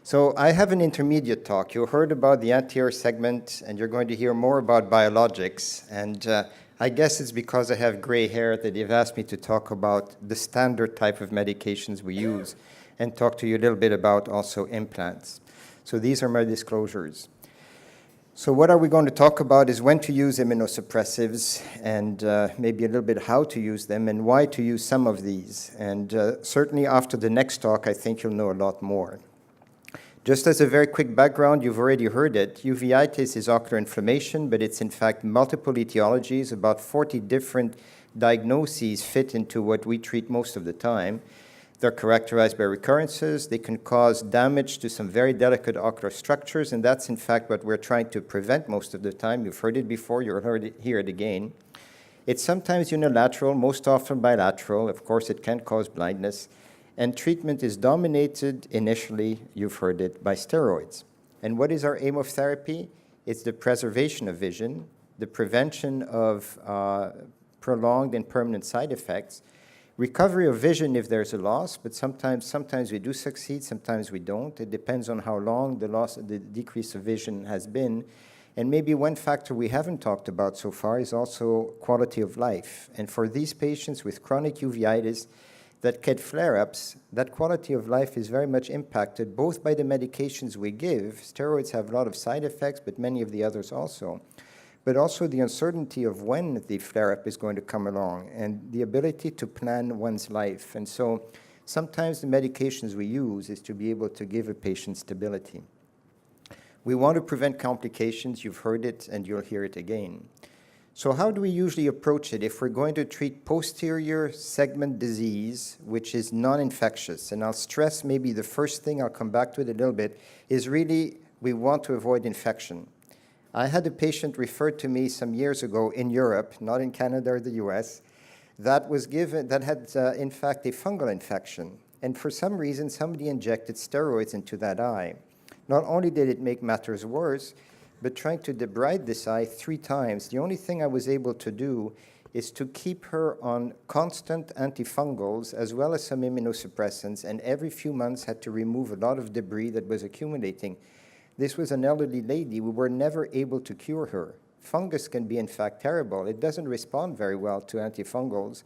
So I have an intermediate talk. You heard about the anterior segment, and you're going to hear more about biologics. And I guess it's because I have gray hair that they've asked me to talk about the standard type of medications we use and talk to you a little bit about also implants. So these are my disclosures. So what are we going to talk about is when to use immunosuppressives and maybe a little bit how to use them and why to use some of these. And certainly after the next talk, I think you'll know a lot more. Just as a very quick background, you've already heard it. Uveitis is ocular inflammation, but it's in fact multiple etiologies. About 40 different diagnoses fit into what we treat most of the time. They're characterized by recurrences. They can cause damage to some very delicate ocular structures, and that's in fact what we're trying to prevent most of the time. You've heard it before, you'll hear it again. It's sometimes unilateral, most often bilateral. Of course, it can cause blindness. And treatment is dominated initially, you've heard it, by steroids. And what is our aim of therapy? It's the preservation of vision, the prevention of prolonged and permanent side effects, recovery of vision if there's a loss, but sometimes we do succeed, sometimes we don't. It depends on how long the decrease of vision has been. And maybe one factor we haven't talked about so far is also quality of life. And for these patients with chronic uveitis that get flare-ups, that quality of life is very much impacted both by the medications we give. Steroids have a lot of side effects, but many of the others also. But also the uncertainty of when the flare-up is going to come along and the ability to plan one's life. And so sometimes the medications we use is to be able to give a patient stability. We want to prevent complications. You've heard it and you'll hear it again. So how do we usually approach it if we're going to treat posterior segment disease, which is non-infectious? And I'll stress maybe the first thing, I'll come back to it a little bit, is really we want to avoid infection. I had a patient referred to me some years ago in Europe, not in Canada or the US, that had in fact a fungal infection. And for some reason, somebody injected steroids into that eye. Not only did it make matters worse, but trying to debride this eye 3 times. The only thing I was able to do is to keep her on constant antifungals as well as some immunosuppressants, and every few months had to remove a lot of debris that was accumulating. This was an elderly lady. We were never able to cure her. Fungus can be, in fact, terrible. It doesn't respond very well to antifungals,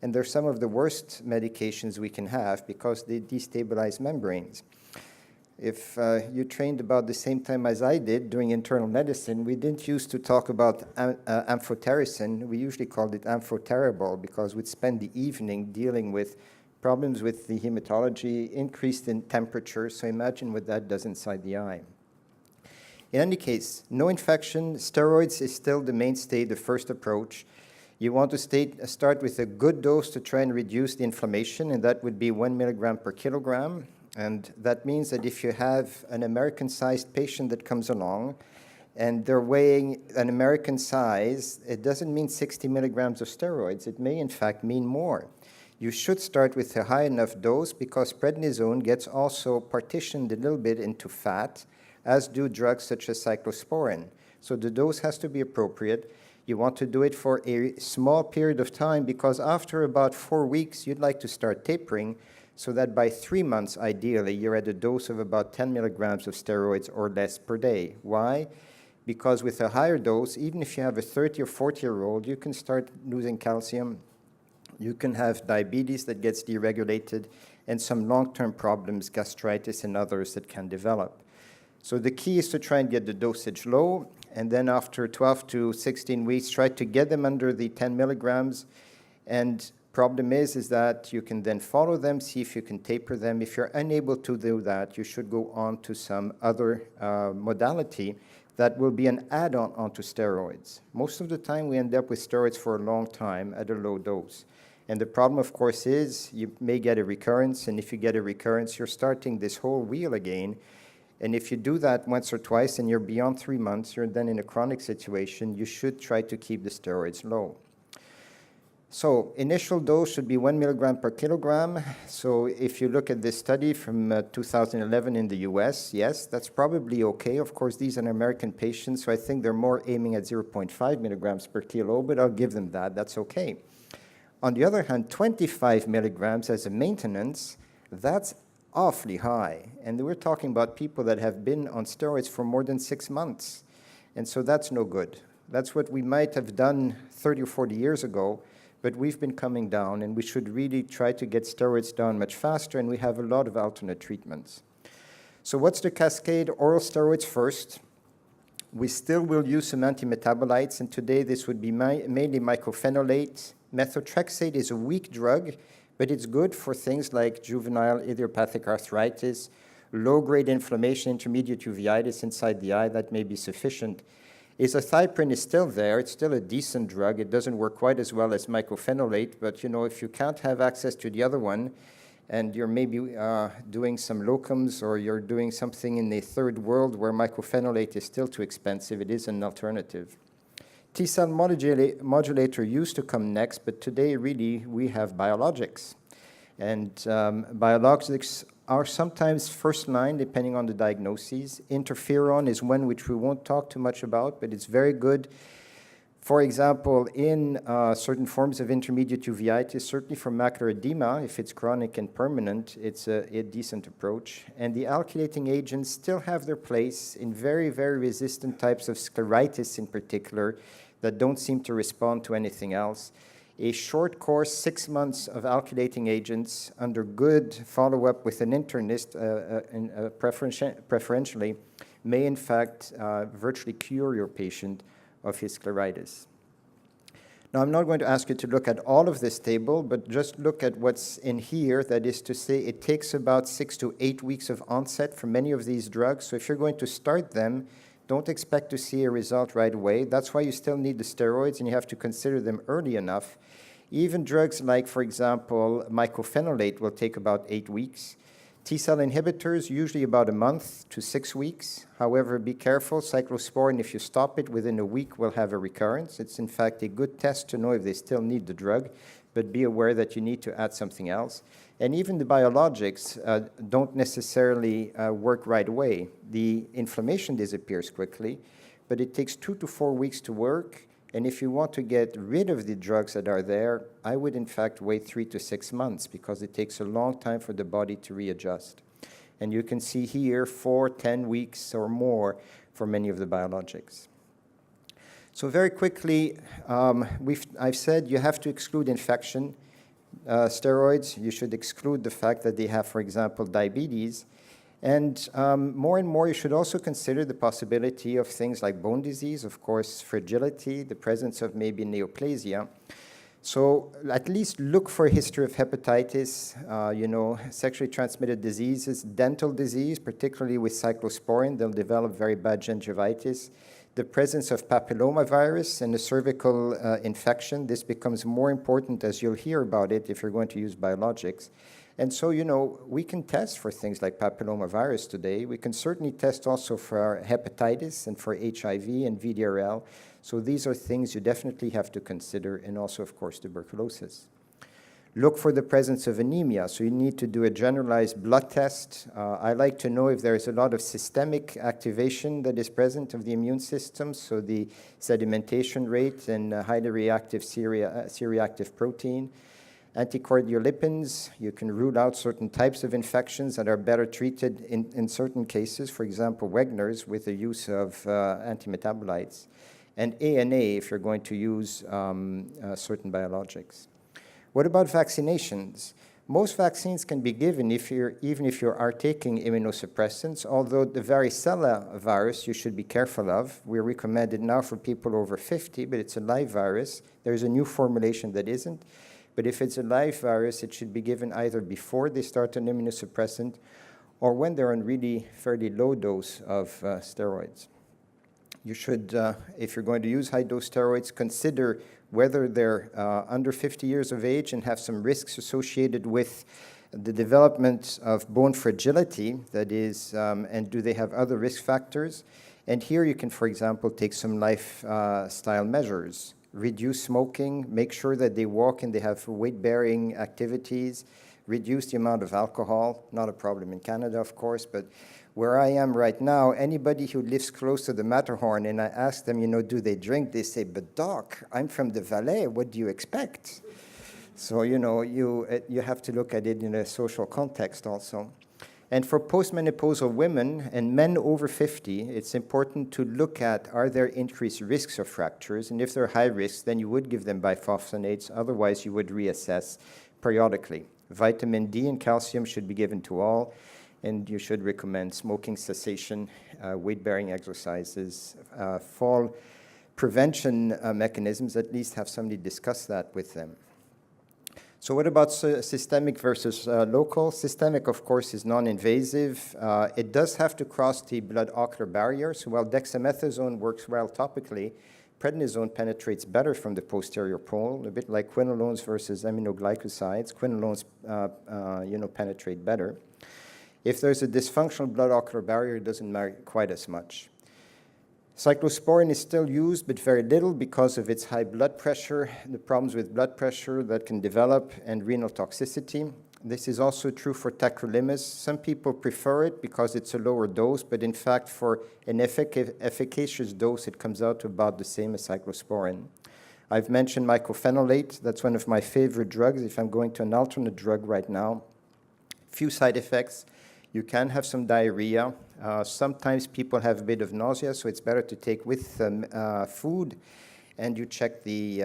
and they're some of the worst medications we can have because they destabilize membranes. If you trained about the same time as I did doing internal medicine, we didn't used to talk about amphotericin. We usually called it amphoterrible because we'd spend the evening dealing with problems with the hematology, increased in temperature. So imagine what that does inside the eye. In any case, no infection. Steroids is still the mainstay, the first approach. You want to start with a good dose to try and reduce the inflammation, and that would be 1 milligram per kilogram. And that means that if you have an American-sized patient that comes along and they're weighing an American size, it doesn't mean 60 milligrams of steroids. It may, in fact, mean more. You should start with a high enough dose because prednisone gets also partitioned a little bit into fat, as do drugs such as cyclosporin. So the dose has to be appropriate. You want to do it for a small period of time because after about 4 weeks, you'd like to start tapering, so that by 3 months, ideally, you're at a dose of about 10 milligrams of steroids or less per day. Why? Because with a higher dose, even if you have a 30 or 40-year-old, you can start losing calcium. You can have diabetes that gets deregulated and some long-term problems, gastritis and others that can develop. So the key is to try and get the dosage low, and then after 12 to 16 weeks, try to get them under the 10 milligrams. And problem is that you can then follow them, see if you can taper them. If you're unable to do that, you should go on to some other modality that will be an add-on onto steroids. Most of the time, we end up with steroids for a long time at a low dose. And the problem, of course, is you may get a recurrence, and if you get a recurrence, you're starting this whole wheel again. And if you do that once or twice and you're beyond 3 months, you're then in a chronic situation, you should try to keep the steroids low. So initial dose should be 1 milligram per kilogram. So if you look at this study from 2011 in the US, yes, that's probably okay. Of course, these are American patients, so I think they're more aiming at 0.5 milligrams per kilo, but I'll give them that. That's okay. On the other hand, 25 milligrams as a maintenance, that's awfully high. And we're talking about people that have been on steroids for more than 6 months. And so that's no good. That's what we might have done 30 or 40 years ago, but we've been coming down, and we should really try to get steroids down much faster, and we have a lot of alternate treatments. So what's the cascade? Oral steroids first. We still will use some antimetabolites, and today this would be mainly mycophenolate. Methotrexate is a weak drug, but it's good for things like juvenile idiopathic arthritis, low-grade inflammation, intermediate uveitis inside the eye. That may be sufficient. Azathioprine is still there. It's still a decent drug. It doesn't work quite as well as mycophenolate, but if you can't have access to the other one, and you're maybe doing some locums, or you're doing something in the third world where mycophenolate is still too expensive, it is an alternative. T-cell modulator used to come next, but today really we have biologics. And biologics are sometimes first line, depending on the diagnoses. Interferon is one which we won't talk too much about, but it's very good. For example, in certain forms of intermediate uveitis, certainly for macular edema, if it's chronic and permanent, it's a decent approach. And the alkylating agents still have their place in very, very resistant types of scleritis in particular that don't seem to respond to anything else. A short course, 6 months of alkylating agents under good follow-up with an internist, preferentially, may in fact virtually cure your patient of his scleritis. Now, I'm not going to ask you to look at all of this table, but just look at what's in here. That is to say, it takes about 6 to 8 weeks of onset for many of these drugs. So if you're going to start them, don't expect to see a result right away. That's why you still need the steroids, and you have to consider them early enough. Even drugs like, for example, mycophenolate will take about 8 weeks. T-cell inhibitors, usually about a month to 6 weeks. However, be careful. Cyclosporin, if you stop it within a week, will have a recurrence. It's, in fact, a good test to know if they still need the drug, but be aware that you need to add something else. And even the biologics don't necessarily work right away. The inflammation disappears quickly, but it takes 2 to 4 weeks to work. And if you want to get rid of the drugs that are there, I would, in fact, wait 3 to 6 months because it takes a long time for the body to readjust. And you can see here 4, 10 weeks or more for many of the biologics. So very quickly, I've said you have to exclude infection. Steroids, you should exclude the fact that they have, for example, diabetes. And more, you should also consider the possibility of things like bone disease, of course, fragility, the presence of maybe neoplasia. So at least look for a history of hepatitis, sexually transmitted diseases, dental disease, particularly with cyclosporin, they'll develop very bad gingivitis. The presence of papillomavirus and a cervical infection, this becomes more important as you'll hear about it if you're going to use biologics. And so, we can test for things like papillomavirus today. We can certainly test also for hepatitis and for HIV and VDRL. So these are things you definitely have to consider, and also, of course, tuberculosis. Look for the presence of anemia. So you need to do a generalized blood test. I like to know if there is a lot of systemic activation that is present of the immune system, so the sedimentation rate and highly reactive C-reactive protein. Anticoagulopins, you can rule out certain types of infections that are better treated in certain cases, for example, Wegener's, with the use of antimetabolites. And ANA, if you're going to use certain biologics. What about vaccinations? Most vaccines can be given even if you are taking immunosuppressants, although the varicella virus you should be careful of. We recommend it now for people over 50, but it's a live virus. There's a new formulation that isn't. But if it's a live virus, it should be given either before they start an immunosuppressant or when they're on really fairly low dose of steroids. You should, if you're going to use high-dose steroids, consider whether they're under 50 years of age and have some risks associated with the development of bone fragility, that is, and do they have other risk factors? And here you can, for example, take some lifestyle measures. Reduce smoking, make sure that they walk and they have weight-bearing activities, reduce the amount of alcohol, not a problem in Canada, of course, but where I am right now, anybody who lives close to the Matterhorn, and I ask them, do they drink? They say, but Doc, I'm from the Valais, what do you expect? So, you have to look at it in a social context also. And for postmenopausal women and men over 50, it's important to look at, are there increased risks of fractures? And if they're high risk, then you would give them bisphosphonates. Otherwise, you would reassess periodically. Vitamin D and calcium should be given to all, and you should recommend smoking cessation, weight-bearing exercises, fall prevention mechanisms, at least have somebody discuss that with them. So what about systemic versus local? Systemic, of course, is non-invasive. It does have to cross the blood-ocular barrier. So while dexamethasone works well topically, prednisone penetrates better from the posterior pole, a bit like quinolones versus aminoglycosides. Quinolones, penetrate better. If there's a dysfunctional blood-ocular barrier, it doesn't matter quite as much. Cyclosporin is still used, but very little because of its high blood pressure, the problems with blood pressure that can develop, and renal toxicity. This is also true for tacrolimus. Some people prefer it because it's a lower dose, but in fact, for an efficacious dose, it comes out to about the same as cyclosporin. I've mentioned mycophenolate. That's one of my favorite drugs if I'm going to an alternate drug right now. Few side effects. You can have some diarrhea. Sometimes people have a bit of nausea, so it's better to take with food, and you check the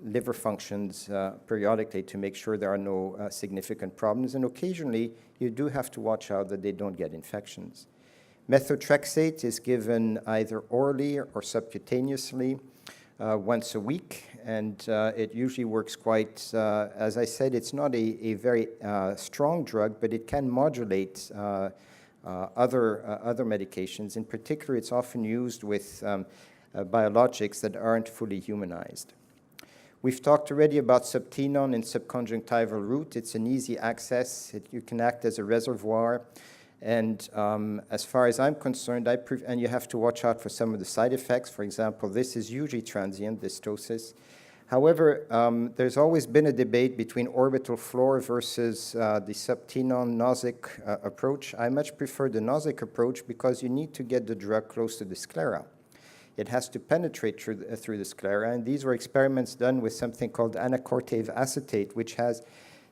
liver functions periodically to make sure there are no significant problems. And occasionally, you do have to watch out that they don't get infections. Methotrexate is given either orally or subcutaneously once a week, and it usually works quite, as I said, it's not a very strong drug, but it can modulate other medications. In particular, it's often used with biologics that aren't fully humanized. We've talked already about Subtenon and subconjunctival route. It's an easy access. You can act as a reservoir. And as far as I'm concerned, and you have to watch out for some of the side effects. For example, this is usually transient, this ptosis. However, there's always been a debate between orbital floor versus the Subtenon Nozick approach. I much prefer the Nozick approach because you need to get the drug close to the sclera. It has to penetrate through the sclera, and these were experiments done with something called anacortave acetate, which has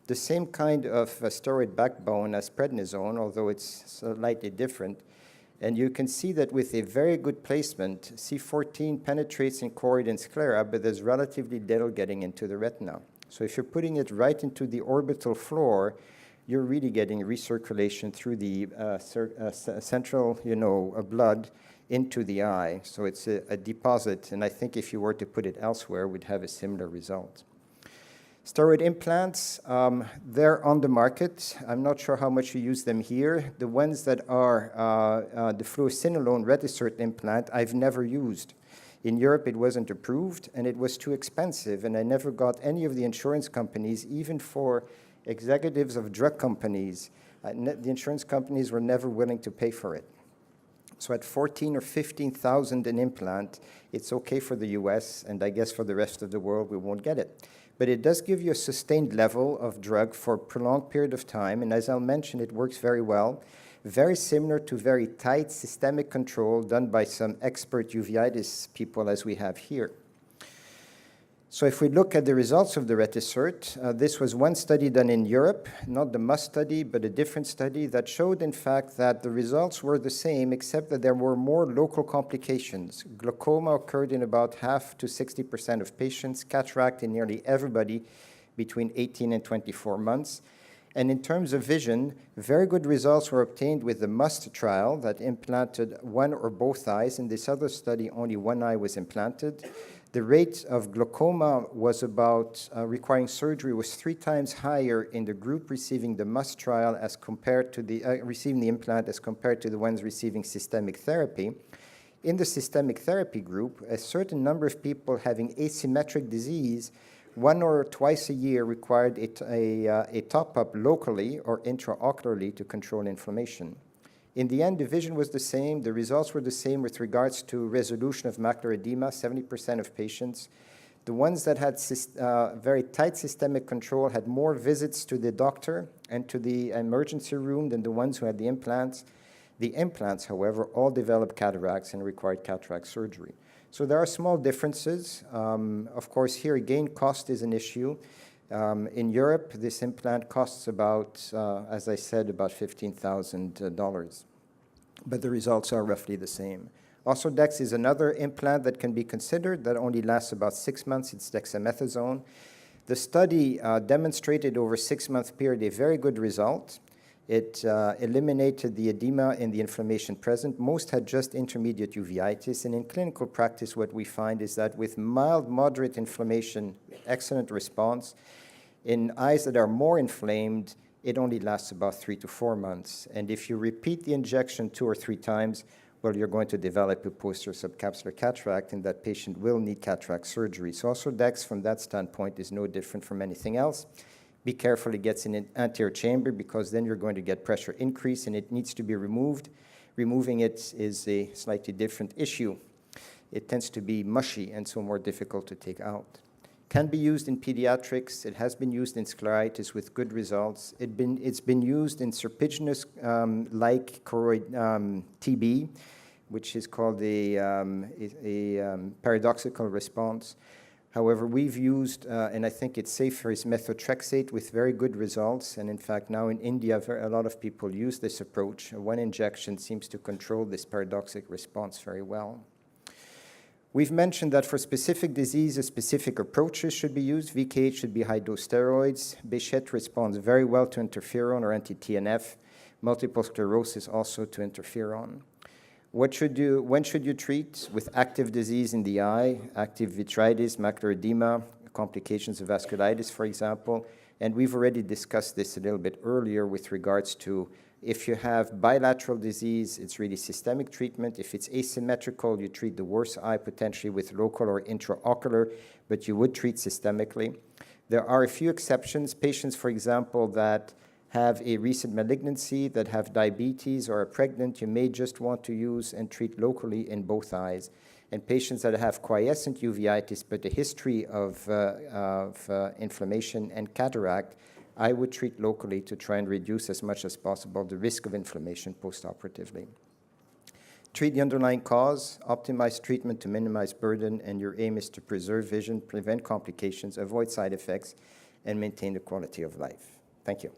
the same kind of steroid backbone as prednisone, although it's slightly different. And you can see that with a very good placement, C14 penetrates in choroid and sclera, but there's relatively little getting into the retina. So if you're putting it right into the orbital floor, you're really getting recirculation through the central, blood into the eye. So it's a deposit, and I think if you were to put it elsewhere, we'd have a similar result. Steroid implants, they're on the market. I'm not sure how much you use them here. The ones that are the fluocinolone Retisert implant, I've never used. In Europe, it wasn't approved, and it was too expensive, and I never got any of the insurance companies, even for executives of drug companies. The insurance companies were never willing to pay for it. So at $14,000 or $15,000 an implant, it's okay for the US, and I guess for the rest of the world, we won't get it. But it does give you a sustained level of drug for a prolonged period of time, and as I'll mention, it works very well. Very similar to very tight systemic control done by some expert uveitis people as we have here. So if we look at the results of the Retisert, this was one study done in Europe, not the MUST study, but a different study that showed, in fact, that the results were the same, except that there were more local complications. Glaucoma occurred in about half to 60% of patients, cataract in nearly everybody between 18 and 24 months. And in terms of vision, very good results were obtained with the MUST trial that implanted one or both eyes. In this other study, only one eye was implanted. The rate of glaucoma was about requiring surgery was 3 times higher in the group receiving the MUST trial as compared to the receiving the implant as compared to the ones receiving systemic therapy. In the systemic therapy group, a certain number of people having asymmetric disease 1 or twice a year required a top-up locally or intraocularly to control inflammation. In the end, the vision was the same. The results were the same with regards to resolution of macular edema, 70% of patients. The ones that had very tight systemic control had more visits to the doctor and to the emergency room than the ones who had the implants. The implants, however, all developed cataracts and required cataract surgery. So there are small differences. Of course, here again, cost is an issue. In Europe, this implant costs about, as I said, about $15,000, but the results are roughly the same. Ozurdex is another implant that can be considered that only lasts about 6 months. It's dexamethasone. The study demonstrated over a 6-month period a very good result. It eliminated the edema and the inflammation present. Most had just intermediate uveitis, and in clinical practice what we find is that with mild, moderate inflammation, excellent response. In eyes that are more inflamed, it only lasts about 3 to 4 months. And if you repeat the injection 2 or 3 times, well, you're going to develop a posterior subcapsular cataract, and that patient will need cataract surgery. So Ozurdex, from that standpoint, is no different from anything else. Be careful it gets in an anterior chamber, because then you're going to get pressure increase, and it needs to be removed. Removing it is a slightly different issue. It tends to be mushy and so more difficult to take out. Can be used in pediatrics. It has been used in scleritis with good results. It's been used in serpiginous-like choroid TB, which is called a paradoxical response. However, we've used, and I think it's safer, is methotrexate with very good results. And in fact, now in India, a lot of people use this approach. One injection seems to control this paradoxic response very well. We've mentioned that for specific diseases, specific approaches should be used. VKH should be high-dose steroids. Béchette responds very well to interferon or anti-TNF. Multiple sclerosis also to interferon. When should you treat? With active disease in the eye, active vitritis, macular edema, complications of vasculitis, for example. And we've already discussed this a little bit earlier with regards to if you have bilateral disease, it's really systemic treatment. If it's asymmetrical, you treat the worst eye potentially with local or intraocular, but you would treat systemically. There are a few exceptions. Patients, for example, that have a recent malignancy, that have diabetes or are pregnant, you may just want to use and treat locally in both eyes. And patients that have quiescent uveitis but a history of inflammation and cataract, I would treat locally to try and reduce as much as possible the risk of inflammation postoperatively. Treat the underlying cause, optimize treatment to minimize burden, and your aim is to preserve vision, prevent complications, avoid side effects, and maintain the quality of life. Thank you.